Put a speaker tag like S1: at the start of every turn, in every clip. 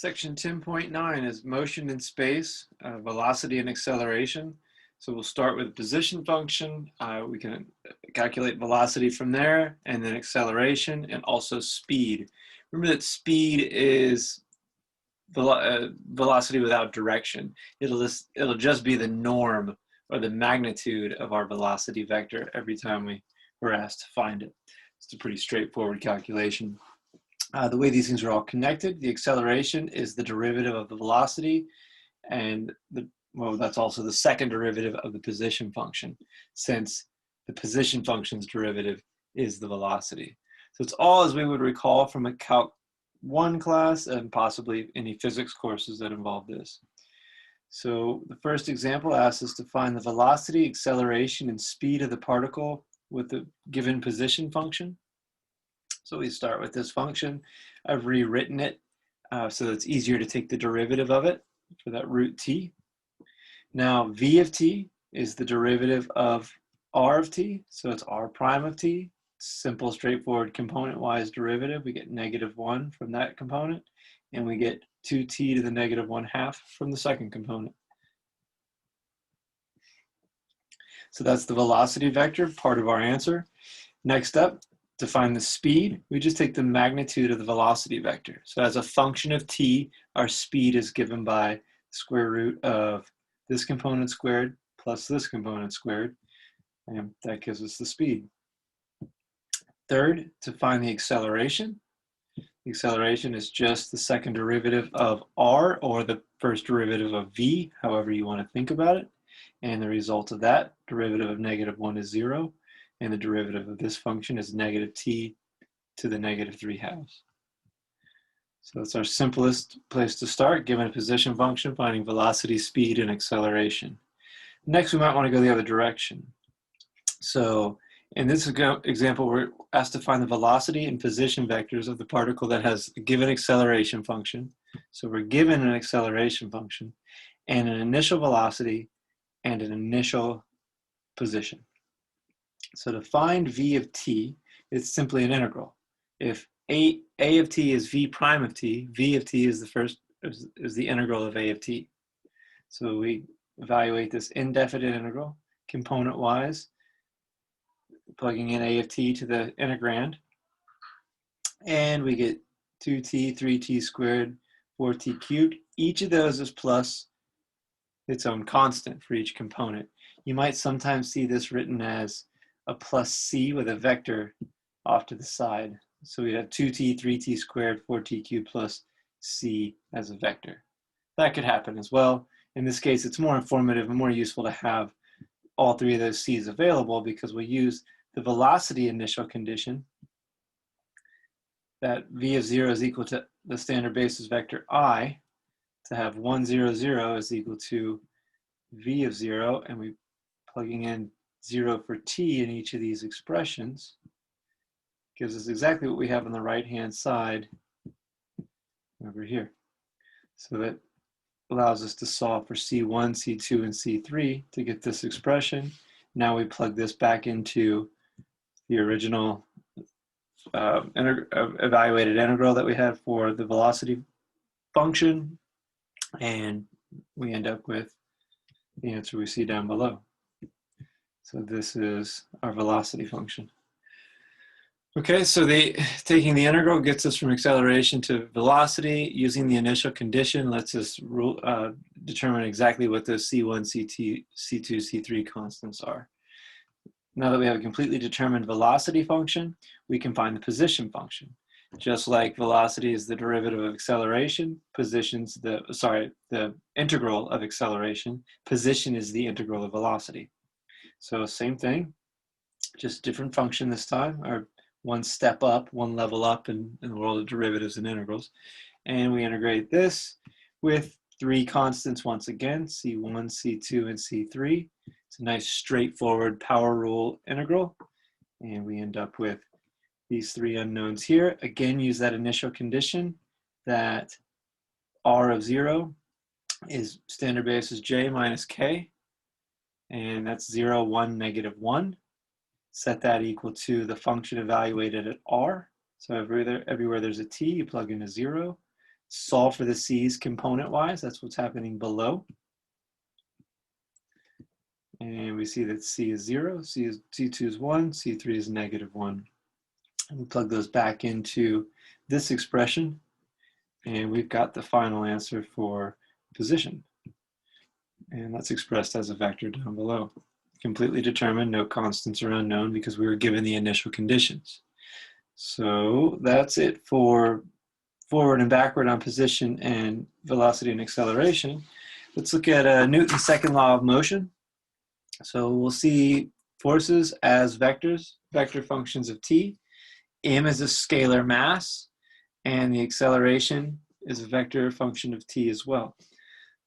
S1: Section 10.9 is motion in space, velocity and acceleration. So we'll start with position function. We can calculate velocity from there, and then acceleration, and also speed. Remember that speed is velocity without direction. It'll just be the norm or the magnitude of our velocity vector every time we're asked to find it. It's a pretty straightforward calculation. The way these things are all connected, the acceleration is the derivative of the velocity, and that's also the second derivative of the position function, since the position function's derivative is the velocity. So it's all as we would recall from a Calc 1 class and possibly any physics courses that involve this. So the first example asks us to find the velocity, acceleration, and speed of the particle with the given position function. So we start with this function. I've rewritten it so that it's easier to take the derivative of it for that root t. Now v of t is the derivative of r of t, so it's r prime of t. Simple, straightforward component-wise derivative. We get -1 from that component, and we get 2t to the -1/2 from the second component. So that's the velocity vector, part of our answer. Next up, to find the speed, we just take the magnitude of the velocity vector. So as a function of t, our speed is given by square root of this component squared plus this component squared, and that gives us the speed. Third, to find the acceleration. The acceleration is just the second derivative of r, or the first derivative of v, however you want to think about it. And the result of that, derivative of -1 is 0. And the derivative of this function is -t to the -3/2. So that's our simplest place to start, given a position function, finding velocity, speed, and acceleration. Next, we might want to go the other direction. So in this example, we're asked to find the velocity and position vectors of the particle that has a given acceleration function. So we're given an acceleration function and an initial velocity and an initial position. So to find v of t, it's simply an integral. If a of t is v prime of t, v of t is the integral of a of t. So we evaluate this indefinite integral component-wise, plugging in a of t to the integrand, and we get 2t, 3t squared, 4t cubed. Each of those is plus its own constant for each component. You might sometimes see this written as a plus c with a vector off to the side. So we have 2t, 3t squared, 4t cubed plus c as a vector. That could happen as well. In this case, it's more informative and more useful to have all three of those c's available, because we use the velocity initial condition that v of 0 is equal to the standard basis vector I, to have 1, 0, 0 is equal to v of 0, and we plugging in 0 for t in each of these expressions gives us exactly what we have on the right-hand side over here. So that allows us to solve for C1, C2, and C3 to get this expression. Now we plug this back into the original evaluated integral that we had for the velocity function, and we end up with the answer we see down below. So this is our velocity function. Okay, so taking the integral gets us from acceleration to velocity. Using the initial condition lets us determine exactly what those C1, C2, C3 constants are. Now that we have a completely determined velocity function, we can find the position function. Just like velocity is the derivative of acceleration, the integral of acceleration, position is the integral of velocity. So same thing, just different function this time, or one step up, one level up in the world of derivatives and integrals. And we integrate this with three constants once again, C1, C2, and C3. It's a nice straightforward power rule integral. And we end up with these three unknowns here. Again, use that initial condition that R of 0 is standard basis J minus K. And that's 0, 1, -1. Set that equal to the function evaluated at R. So everywhere there's a t, you plug in a 0. solve for the c's component-wise. That's what's happening below. And we see that c is 0, C2 is 1, C3 is -1. And we plug those back into this expression, and we've got the final answer for position. And that's expressed as a vector down below. Completely determined, no constants are unknown because we were given the initial conditions. So that's it for forward and backward on position and velocity and acceleration. Let's look at Newton's second law of motion. So we'll see forces as vectors, vector functions of t. M is a scalar mass, and the acceleration is a vector function of t as well.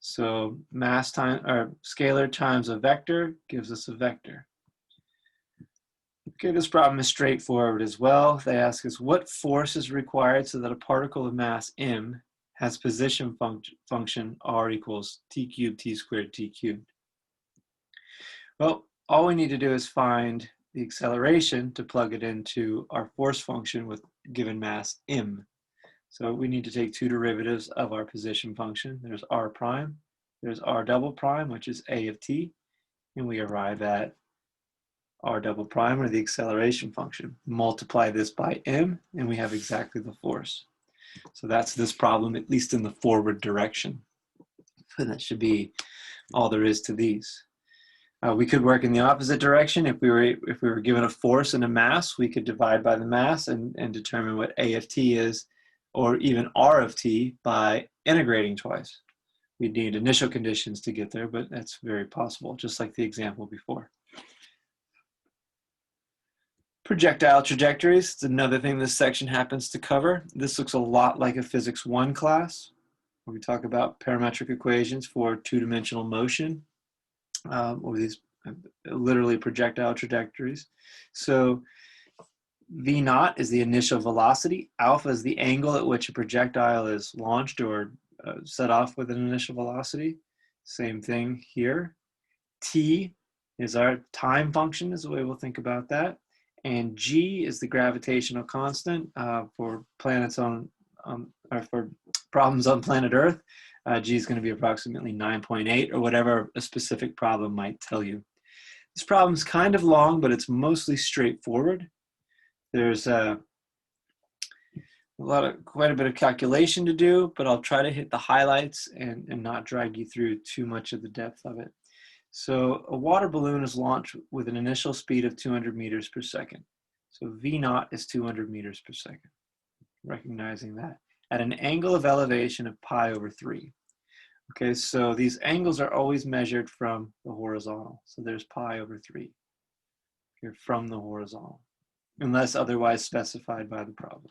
S1: So mass time, or scalar times a vector gives us a vector. Okay, this problem is straightforward as well. They ask us what force is required so that a particle of mass m has position function r equals t cubed t squared t cubed. Well, all we need to do is find the acceleration to plug it into our force function with given mass m. So we need to take two derivatives of our position function. There's r prime, there's r double prime, which is a of t, and we arrive at r double prime, or the acceleration function. Multiply this by m, and we have exactly the force. So that's this problem, at least in the forward direction. And that should be all there is to these. We could work in the opposite direction. If we were given a force and a mass, we could divide by the mass and determine what a of t is, or even r of t, by integrating twice. We'd need initial conditions to get there, but that's very possible, just like the example before. Projectile trajectories, it's another thing this section happens to cover. This looks a lot like a Physics 1 class, where we talk about parametric equations for two-dimensional motion, or these literally projectile trajectories. So V naught is the initial velocity. Alpha is the angle at which a projectile is launched or set off with an initial velocity. Same thing here. T is our time function, is the way we'll think about that. And G is the gravitational constant for planets or for problems on planet Earth. G is going to be approximately 9.8, or whatever a specific problem might tell you. This problem is kind of long, but it's mostly straightforward. There's quite a bit of calculation to do, but I'll try to hit the highlights and not drag you through too much of the depth of it. So a water balloon is launched with an initial speed of 200 meters per second. So V naught is 200 meters per second, recognizing that, at an angle of elevation of pi over 3. Okay, so these angles are always measured from the horizontal. So there's pi over 3 here from the horizontal, unless otherwise specified by the problem.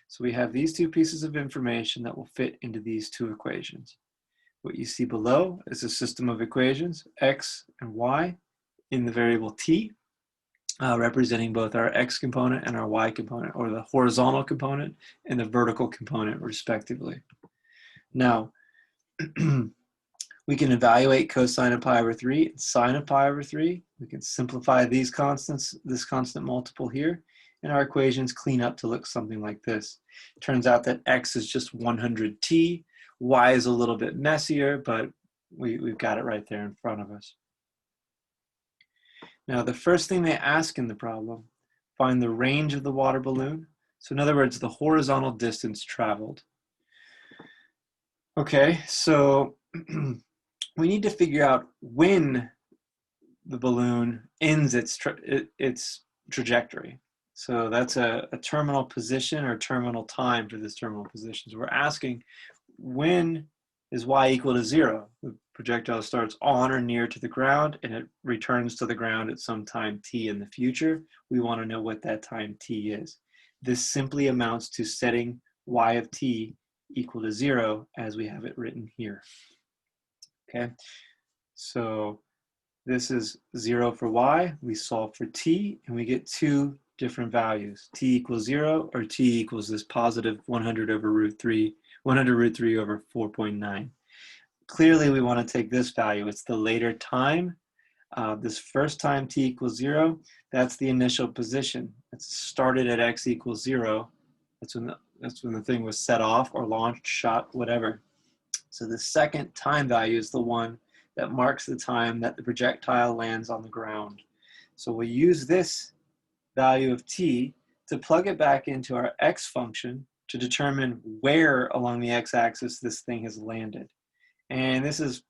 S1: So we have these two pieces of information that will fit into these two equations. What you see below is a system of equations, x and y, in the variable t, representing both our x component and our y component, or the horizontal component and the vertical component, respectively. Now, we can evaluate cosine of pi over 3 and sine of pi over 3. We can simplify these constants, this constant multiple here, and our equations clean up to look something like this. Turns out that x is just 100t, y is a little bit messier, but we've got it right there in front of us. Now, the first thing they ask in the problem, find the range of the water balloon. So in other words, the horizontal distance traveled. Okay, so we need to figure out when the balloon ends its trajectory. So that's a terminal position or terminal time for this terminal position. So we're asking, when is y equal to 0? The projectile starts on or near to the ground, and it returns to the ground at some time t in the future. We want to know what that time t is. This simply amounts to setting y of t equal to 0 as we have it written here. Okay, so this is 0 for y. We solve for t, and we get two different values, t equals 0, or t equals this positive 100 over root 3, 100 root 3 over 4.9. Clearly, we want to take this value. It's the later time. This first time t equals 0, that's the initial position. It's started at x equals 0. That's when That's when the thing was set off or launched, shot, whatever. So the second time value is the one that marks the time that the projectile lands on the ground. So we use this value of t to plug it back into our x function to determine where along the x-axis this thing has landed. And this is,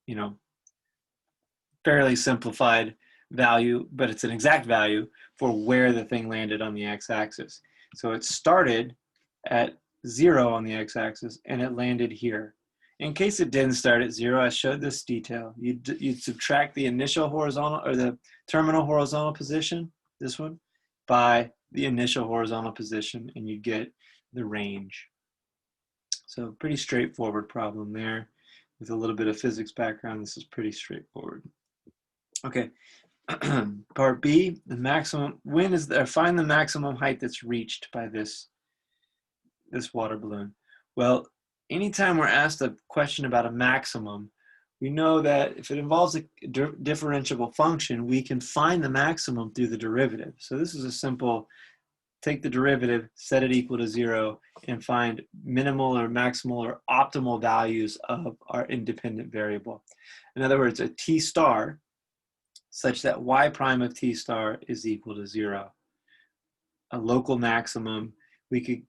S1: you know, fairly simplified value, but it's an exact value for where the thing landed on the x-axis. So it started at 0 on the x-axis and it landed here. In case it didn't start at 0, I showed this detail. You'd subtract the initial horizontal or the terminal horizontal position, this one, by the initial horizontal position, and you'd get the range. So pretty straightforward problem there. With a little bit of physics background, this is pretty straightforward. Okay, part B, the maximum, when is there, find the maximum height that's reached by this water balloon. Well, anytime we're asked a question about a maximum, we know that if it involves a differentiable function, we can find the maximum through the derivative. So this is a simple, take the derivative, set it equal to 0, and find minimal or maximal or optimal values of our independent variable. In other words, a t star such that y prime of t star is equal to 0. A local maximum, we could,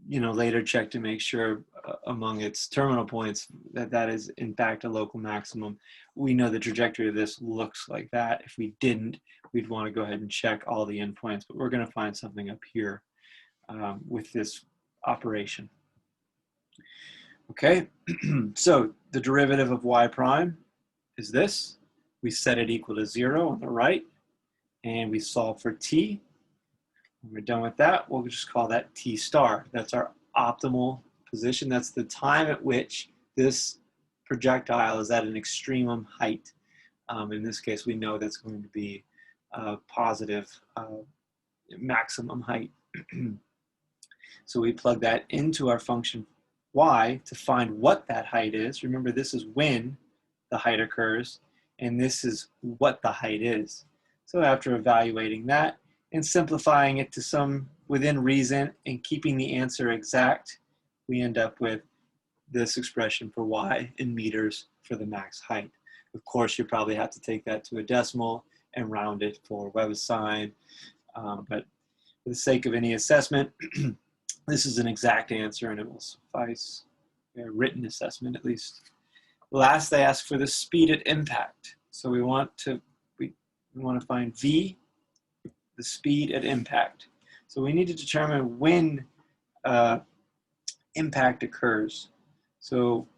S1: later check to make sure among its terminal points that that is in fact a local maximum. We know the trajectory of this looks like that. If we didn't, we'd want to go ahead and check all the endpoints, but we're going to find something up here with this operation. Okay, so the derivative of y prime is this. We set it equal to 0 on the right, and we solve for t. When we're done with that, we'll just call that t star. That's our optimal position. That's the time at which this projectile is at an extremum height. In this case, we know that's going to be a positive maximum height. So we plug that into our function y to find what that height is. Remember, this is when the height occurs, and this is what the height is. So after evaluating that and simplifying it to some within reason and keeping the answer exact, we end up with this expression for y in meters for the max height. Of course, you probably have to take that to a decimal and round it for WebAssign, but for the sake of any assessment, this is an exact answer and it will suffice a written assessment at least. Last, they ask for the speed at impact. So we want to find v, the speed at impact. So we need to determine when impact occurs. So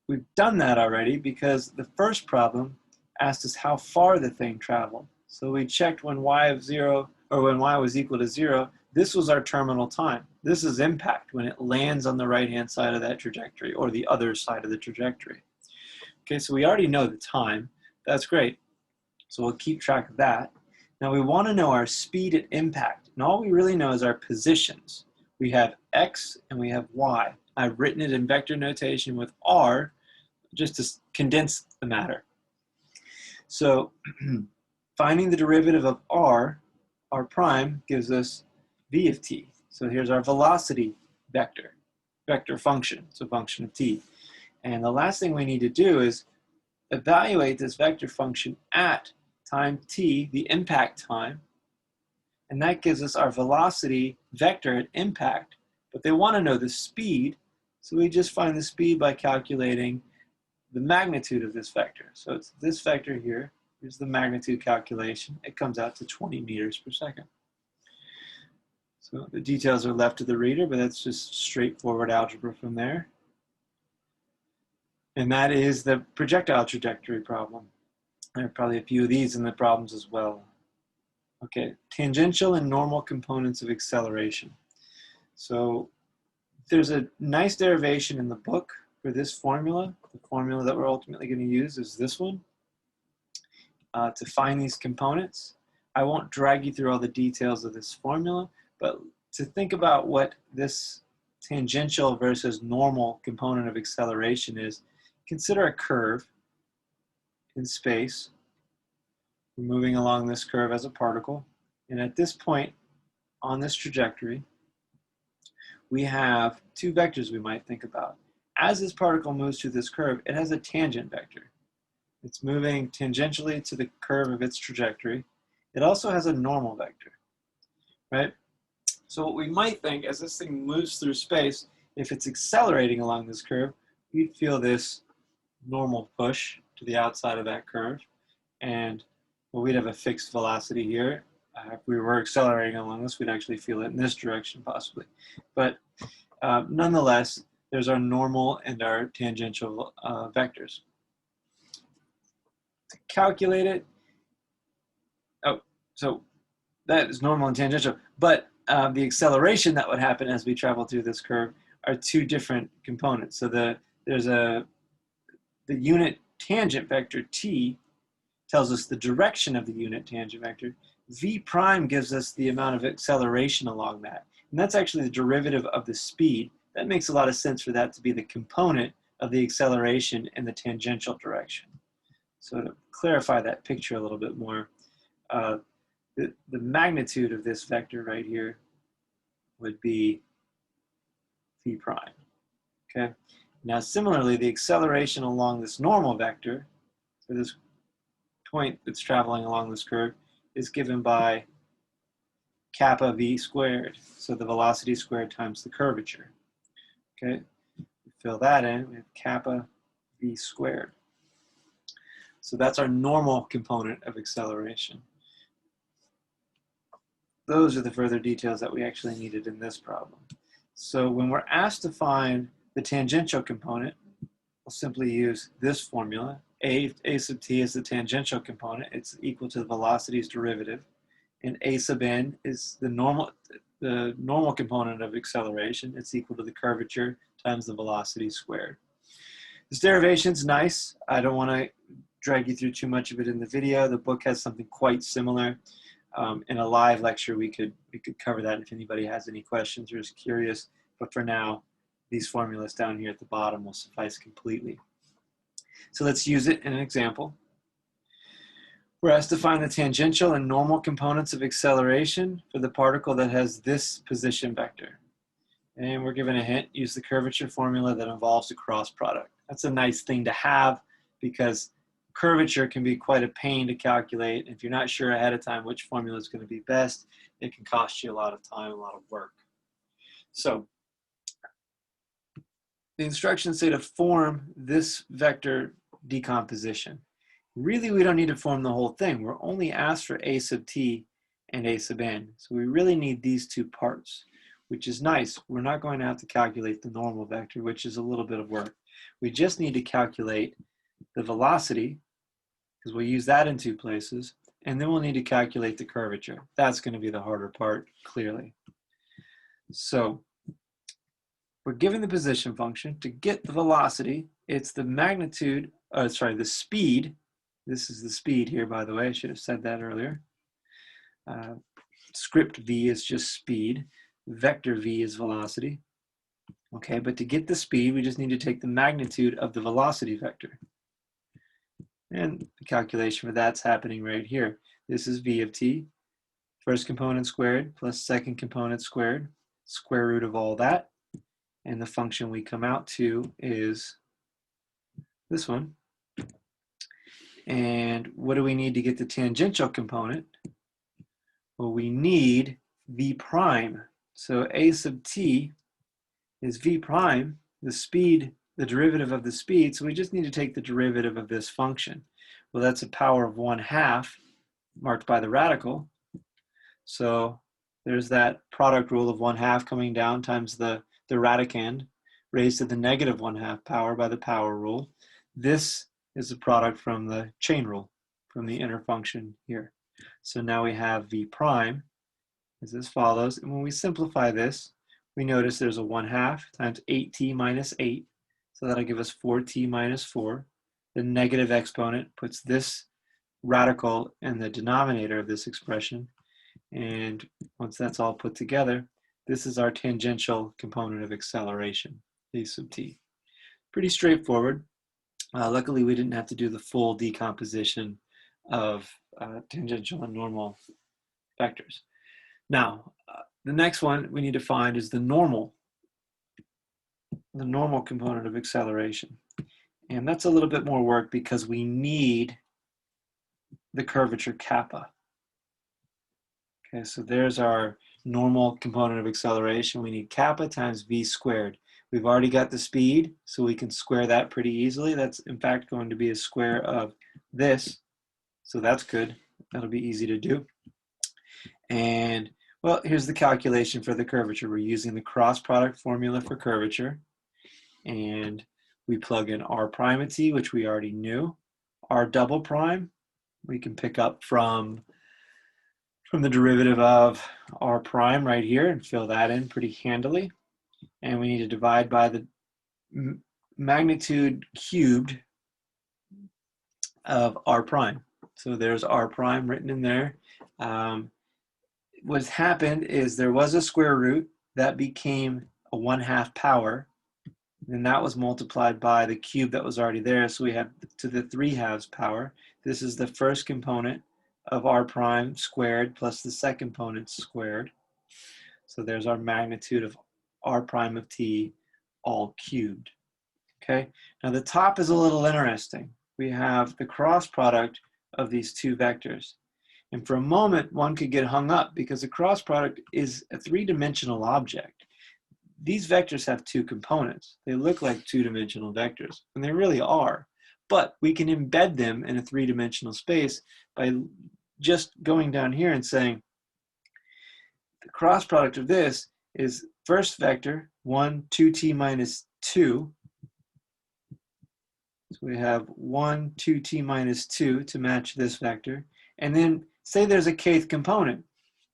S1: we've done that already because the first problem asked us how far the thing traveled. So we checked when y of 0, or when y was equal to 0, this was our terminal time. This is impact, when it lands on the right-hand side of that trajectory or the other side of the trajectory. Okay, so we already know the time. That's great. So we'll keep track of that. Now we want to know our speed at impact. And all we really know is our positions. We have x and we have y. I've written it in vector notation with r just to condense the matter. So finding the derivative of r prime gives us v of t. So here's our velocity vector function. It's a function of t. And the last thing we need to do is evaluate this vector function at time t, the impact time, and that gives us our velocity vector at impact. But they want to know the speed, so we just find the speed by calculating the magnitude of this vector. So it's this vector here. Here's the magnitude calculation. It comes out to 20 meters per second. So the details are left to the reader, but that's just straightforward algebra from there. And that is the projectile trajectory problem. There are probably a few of these in the problems as well. Okay, tangential and normal components of acceleration. So there's a nice derivation in the book for this formula. The formula that we're ultimately going to use is this one to find these components. I won't drag you through all the details of this formula, but to think about what this tangential versus normal component of acceleration is, consider a curve in space. We're moving along this curve as a particle, and at this point on this trajectory, we have two vectors we might think about. As this particle moves through this curve, it has a tangent vector. It's moving tangentially to the curve of its trajectory. It also has a normal vector, right? So what we might think as this thing moves through space, if it's accelerating along this curve, we'd feel this normal push to the outside of that curve. And well, we'd have a fixed velocity here. If we were accelerating along this, we'd actually feel it in this direction possibly. But nonetheless, there's our normal and our tangential vectors. To calculate it, so that is normal and tangential, but the acceleration that would happen as we travel through this curve are two different components. So there's the unit tangent vector t tells us the direction of the unit tangent vector. V prime gives us the amount of acceleration along that. And that's actually the derivative of the speed. That makes a lot of sense for that to be the component of the acceleration in the tangential direction. So to clarify that picture a little bit more, the magnitude of this vector right here would be V prime, okay? Now similarly, the acceleration along this normal vector, for this point that's traveling along this curve, is given by kappa v squared, so the velocity squared times the curvature, okay? We fill that in, we have kappa v squared. So that's our normal component of acceleration. Those are the further details that we actually needed in this problem. So when we're asked to find the tangential component, we'll simply use this formula. A sub t is the tangential component. It's equal to the velocity's derivative. And a sub n is the normal component of acceleration. It's equal to the curvature times the velocity squared. This derivation's nice. I don't want to drag you through too much of it in the video. The book has something quite similar. In a live lecture, we could cover that if anybody has any questions or is curious. But for now, these formulas down here at the bottom will suffice completely. So let's use it in an example. We're asked to find the tangential and normal components of acceleration for the particle that has this position vector. And we're given a hint, use the curvature formula that involves a cross product. That's a nice thing to have because curvature can be quite a pain to calculate. If you're not sure ahead of time which formula is going to be best, it can cost you a lot of time, a lot of work. So the instructions say to form this vector decomposition. Really, we don't need to form the whole thing. We're only asked for a sub t and a sub n. So we really need these two parts, which is nice. We're not going to have to calculate the normal vector, which is a little bit of work. We just need to calculate the velocity, because we'll use that in two places, and then we'll need to calculate the curvature. That's going to be the harder part, clearly. So we're given the position function. To get the velocity, it's the magnitude, the speed. This is the speed here, by the way. I should have said that earlier. Script v is just speed. Vector v is velocity. Okay, but to get the speed, we just need to take the magnitude of the velocity vector. And the calculation for that's happening right here. This is v of t, first component squared plus second component squared, square root of all that. And the function we come out to is this one. And what do we need to get the tangential component? Well, we need v prime. So a sub t is v prime, the speed, the derivative of the speed. So we just need to take the derivative of this function. Well, that's a power of 1/2 marked by the radical. So there's that product rule of 1/2 coming down times the radicand raised to the negative 1/2 power by the power rule. This is a product from the chain rule, from the inner function here. So now we have v prime as this follows. And when we simplify this, we notice there's a 1/2 times 8t minus 8. So that'll give us 4t minus 4. The negative exponent puts this radical in the denominator of this expression. And once that's all put together, this is our tangential component of acceleration, a sub t. Pretty straightforward. Luckily, we didn't have to do the full decomposition of tangential and normal vectors. Now, the next one we need to find is the normal the normal component of acceleration. And that's a little bit more work because we need the curvature kappa. Okay, so there's our normal component of acceleration. We need kappa times v squared. We've already got the speed, so we can square that pretty easily. That's in fact going to be a square of this, so that's good. That'll be easy to do. And well, here's the calculation for the curvature. We're using the cross product formula for curvature, and we plug in r prime at t, which we already knew. R double prime, we can pick up from the derivative of r prime right here and fill that in pretty handily. And we need to divide by the magnitude cubed of r prime. So there's r prime written in there. What's happened is there was a square root that became a 1/2 power, and that was multiplied by the cube that was already there, so we have to the 3/2 power. This is the first component of r prime squared plus the second component squared. So there's our magnitude of r prime of t all cubed. Okay, now the top is a little interesting. We have the cross product of these two vectors. And for a moment, one could get hung up because the cross product is a three-dimensional object. These vectors have two components. They look like two-dimensional vectors, and they really are. But we can embed them in a three-dimensional space by just going down here and saying the cross product of this is first vector, 1, 2t minus 2. So we have 1, 2t minus 2 to match this vector. And then say there's a kth component,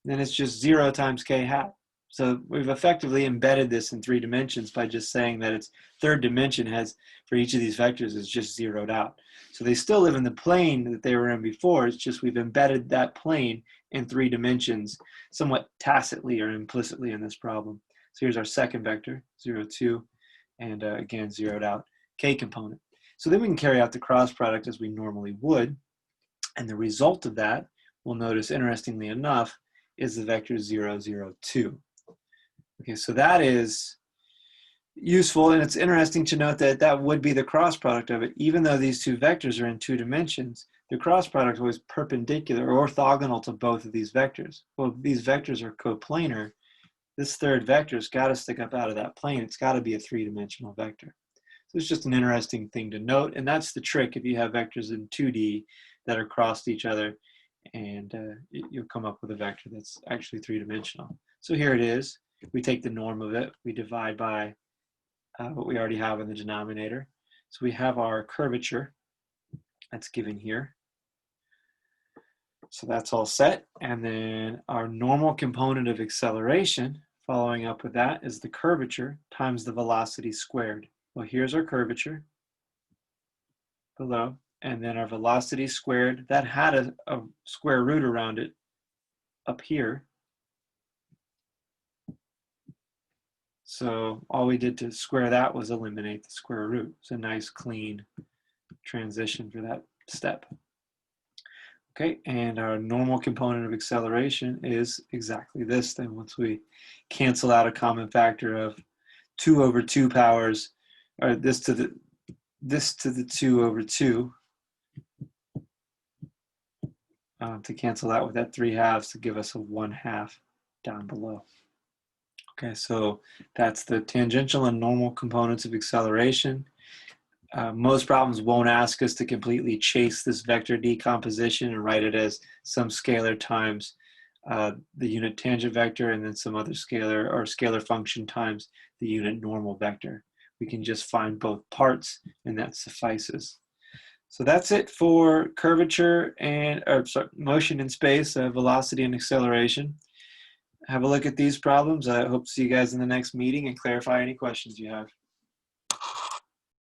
S1: then it's just 0 times k hat. So we've effectively embedded this in 3 dimensions by just saying that its third dimension has, for each of these vectors, is just zeroed out. So they still live in the plane that they were in before, it's just we've embedded that plane in 3 dimensions somewhat tacitly or implicitly in this problem. So here's our second vector, 0, 2, and again, zeroed out k component. So then we can carry out the cross product as we normally would, and the result of that, we'll notice, interestingly enough, is the vector 0, 0, 2. Okay, so that is useful, and it's interesting to note that that would be the cross product of it. Even though these two vectors are in 2 dimensions, the cross product was perpendicular or orthogonal to both of these vectors. Well, if these vectors are coplanar, this third vector's got to stick up out of that plane. It's got to be a 3-dimensional vector. So it's just an interesting thing to note, and that's the trick if you have vectors in 2D that are crossed each other, and you'll come up with a vector that's actually 3-dimensional. So here it is. We take the norm of it. We divide by what we already have in the denominator. So we have our curvature that's given here. So that's all set. And then our normal component of acceleration, following up with that, is the curvature times the velocity squared. Well, here's our curvature below, and then our velocity squared, that had a square root around it up here. So all we did to square that was eliminate the square root. It's a nice clean transition for that step. Okay, and our normal component of acceleration is exactly this then. Once we cancel out a common factor of 2 over 2 powers, or this to the 2 over 2, to cancel out with that 3/2 to give us a 1/2 down below. Okay, so that's the tangential and normal components of acceleration. Most problems won't ask us to completely chase this vector decomposition and write it as some scalar times the unit tangent vector and then some other scalar or scalar function times the unit normal vector. We can just find both parts and that suffices. So that's it for curvature and motion in space, velocity and acceleration. Have a look at these problems. I hope to see you guys in the next meeting and clarify any questions you have.